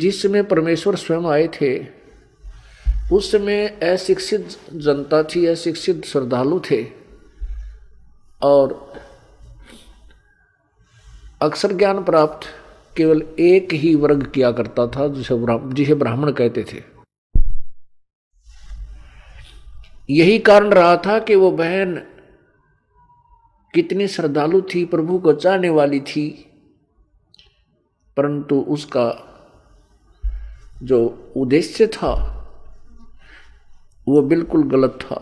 जिस समय परमेश्वर स्वयं आए थे उस समय अशिक्षित जनता थी, अशिक्षित श्रद्धालु थे और अक्षर ज्ञान प्राप्त केवल एक ही वर्ग किया करता था जिसे ब्राह्मण कहते थे। यही कारण रहा था कि वो बहन कितनी श्रद्धालु थी, प्रभु को चाहने वाली थी, परंतु उसका जो उद्देश्य था वो बिल्कुल गलत था।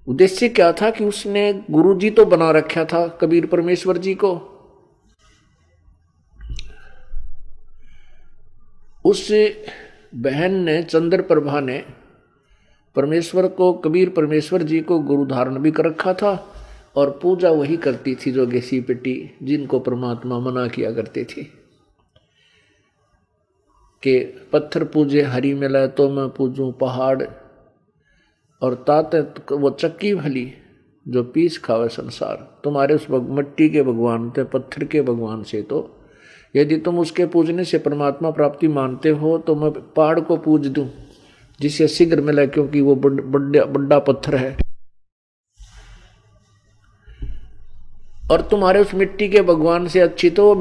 उद्देश्य क्या था कि उसने गुरुजी तो बना रखा था कबीर परमेश्वर जी को, उस बहन ने चंद्र प्रभा ने परमेश्वर को, कबीर परमेश्वर जी को गुरु धारण भी कर रखा था और पूजा वही करती थी जो गेसी पेटी, जिनको परमात्मा मना किया करते थे कि पत्थर पूजे हरी मिले तो मैं पूजूं पहाड़, और ताते वो चक्की भली जो पीस खावे संसार। तुम्हारे उस मिट्टी के भगवान थे, पत्थर के भगवान से तो यदि तुम उसके पूजने से परमात्मा प्राप्ति मानते हो तो मैं पहाड़ को पूज दूं जिससे शीघ्र मिले, क्योंकि वो बड़ा पत्थर है। और तुम्हारे उस मिट्टी के भगवान से अच्छी तो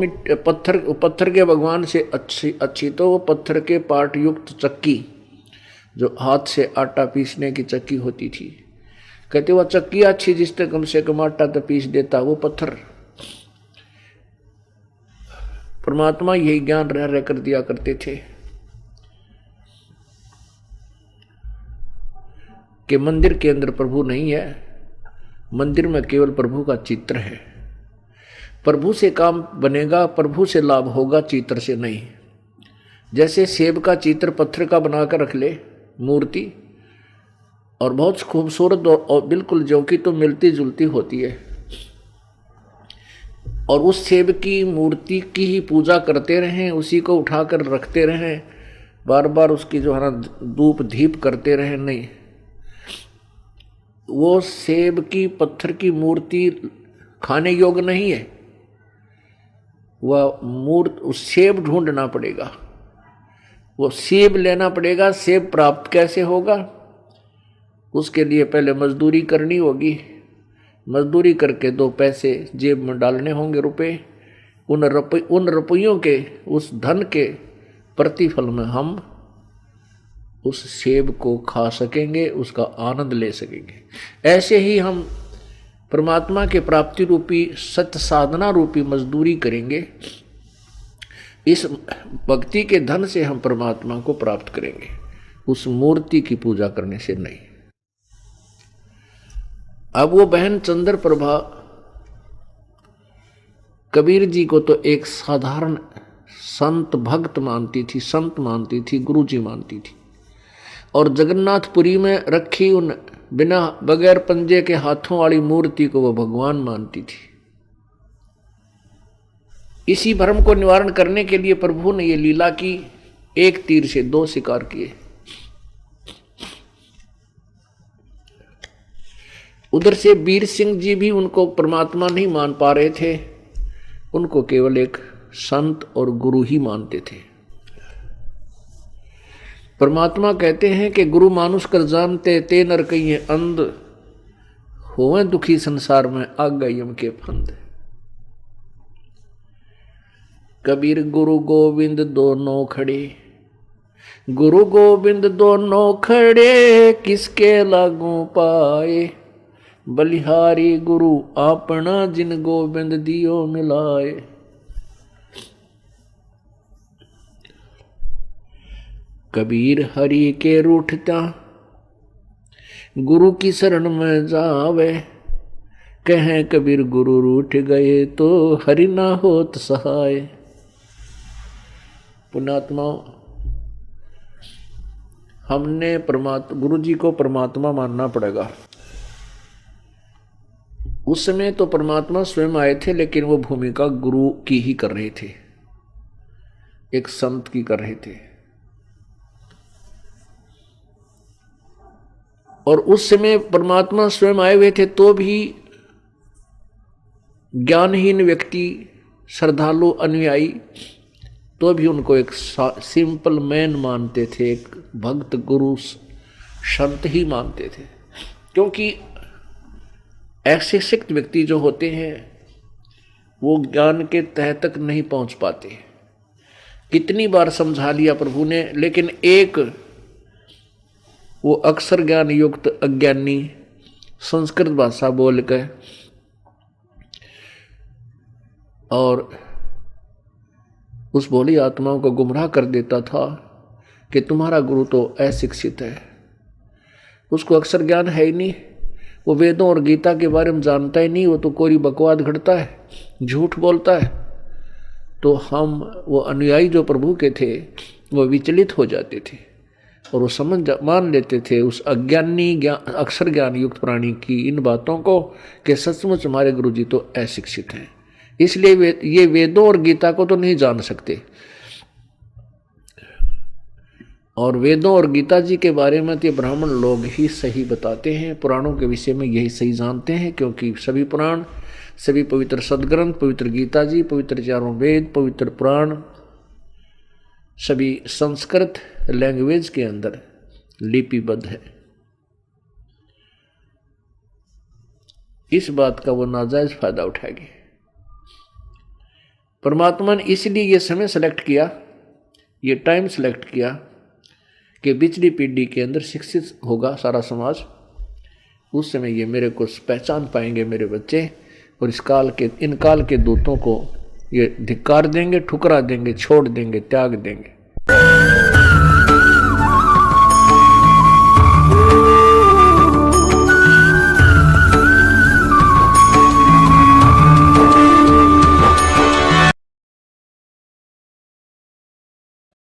पत्थर के भगवान से अच्छी तो वो पत्थर के पार्ट युक्त चक्की जो हाथ से आटा पीसने की चक्की होती थी। कहते वो चक्की अच्छी जिससे कम से कम आटा तो पीस देता वो पत्थर। परमात्मा यही ज्ञान रह कर दिया करते थे कि मंदिर के अंदर प्रभु नहीं है, मंदिर में केवल प्रभु का चित्र है। प्रभु से काम बनेगा, प्रभु से लाभ होगा, चित्र से नहीं। जैसे सेब का चित्र पत्थर का बनाकर रख ले मूर्ति, और बहुत खूबसूरत और बिल्कुल जो कि तो मिलती जुलती होती है, और उस सेब की मूर्ति की ही पूजा करते रहें, उसी को उठाकर रखते रहें, बार बार उसकी जो है ना धूप दीप करते रहें, नहीं, वो सेब की पत्थर की मूर्ति खाने योग्य नहीं है। वह उस सेब ढूंढना पड़ेगा, वो सेब लेना पड़ेगा। सेब प्राप्त कैसे होगा? उसके लिए पहले मजदूरी करनी होगी, मजदूरी करके 2 पैसे जेब में डालने होंगे, रुपए। उन रुपयों के, उस धन के प्रतिफल में हम उस सेब को खा सकेंगे, उसका आनंद ले सकेंगे। ऐसे ही हम परमात्मा के प्राप्ति रूपी सत्य साधना रूपी मजदूरी करेंगे। इस भक्ति के धन से हम परमात्मा को प्राप्त करेंगे, उस मूर्ति की पूजा करने से नहीं। अब वो बहन चंद्र प्रभा कबीर जी को तो एक साधारण संत भक्त मानती थी, संत मानती थी, गुरु जी मानती थी, और जगन्नाथपुरी में रखी उन बिना बगैर पंजे के हाथों वाली मूर्ति को वो भगवान मानती थी। इसी भ्रम को निवारण करने के लिए प्रभु ने ये लीला की, एक तीर से 2 शिकार किए। उधर से वीर सिंह जी भी उनको परमात्मा नहीं मान पा रहे थे, उनको केवल एक संत और गुरु ही मानते थे। परमात्मा कहते हैं कि गुरु मानुष कर जानते ते नर कहिए अंध, होवे दुखी संसार में आगा यम के फंद। कबीर गुरु गोविंद दोनों खड़े, गुरु गोविंद दोनों खड़े, किसके लागू पाए, बलिहारी गुरु आपना जिन गोविंद दियो मिलाए। कबीर हरि के रूठता गुरु की शरण में जावे, कहें कबीर गुरु रूठ गए तो हरि ना होत सहाय। पुण्यात्मा, हमने गुरु जी को परमात्मा मानना पड़ेगा। उस समय तो परमात्मा स्वयं आए थे, लेकिन वो भूमिका गुरु की ही कर रहे थे, एक संत की कर रहे थे। और उस समय परमात्मा स्वयं आए हुए थे तो भी ज्ञानहीन व्यक्ति, श्रद्धालु अनुयायी तो भी उनको एक सिंपल मैन मानते थे, एक भक्त गुरु संत ही मानते थे। क्योंकि ऐसे शिक्षित व्यक्ति जो होते हैं वो ज्ञान के तह तक नहीं पहुंच पाते। कितनी बार समझा लिया प्रभु ने, लेकिन एक वो अक्षर ज्ञान युक्त अज्ञानी संस्कृत भाषा बोलकर और उस भोली आत्माओं को गुमराह कर देता था कि तुम्हारा गुरु तो अशिक्षित है, उसको अक्षर ज्ञान है ही नहीं, वो वेदों और गीता के बारे में जानता ही नहीं, वो तो कोई बकवाद घड़ता है, झूठ बोलता है। तो हम वो अनुयायी जो प्रभु के थे वो विचलित हो जाते थे और वो मान लेते थे उस अज्ञानी अक्षर ज्ञान युक्त प्राणी की इन बातों को कि सचमुच हमारे गुरु जी तो अशिक्षित हैं, इसलिए ये वेदों और गीता को तो नहीं जान सकते। और वेदों और गीता जी के बारे में तो ब्राह्मण लोग ही सही बताते हैं, पुराणों के विषय में यही सही जानते हैं, क्योंकि सभी पुराण, सभी पवित्र सदग्रंथ, पवित्र गीता जी, पवित्र चारों वेद, पवित्र पुराण सभी संस्कृत लैंग्वेज के अंदर लिपिबद्ध है। इस बात का वो नाजायज फायदा उठाएगी। परमात्मा ने इसलिए ये समय सेलेक्ट किया, ये टाइम सेलेक्ट किया कि पिछली पीढ़ी के अंदर शिक्षित होगा सारा समाज, उस समय ये मेरे को पहचान पाएंगे मेरे बच्चे, और इन काल के दूतों को ये धिक्कार देंगे, ठुकरा देंगे, छोड़ देंगे, त्याग देंगे।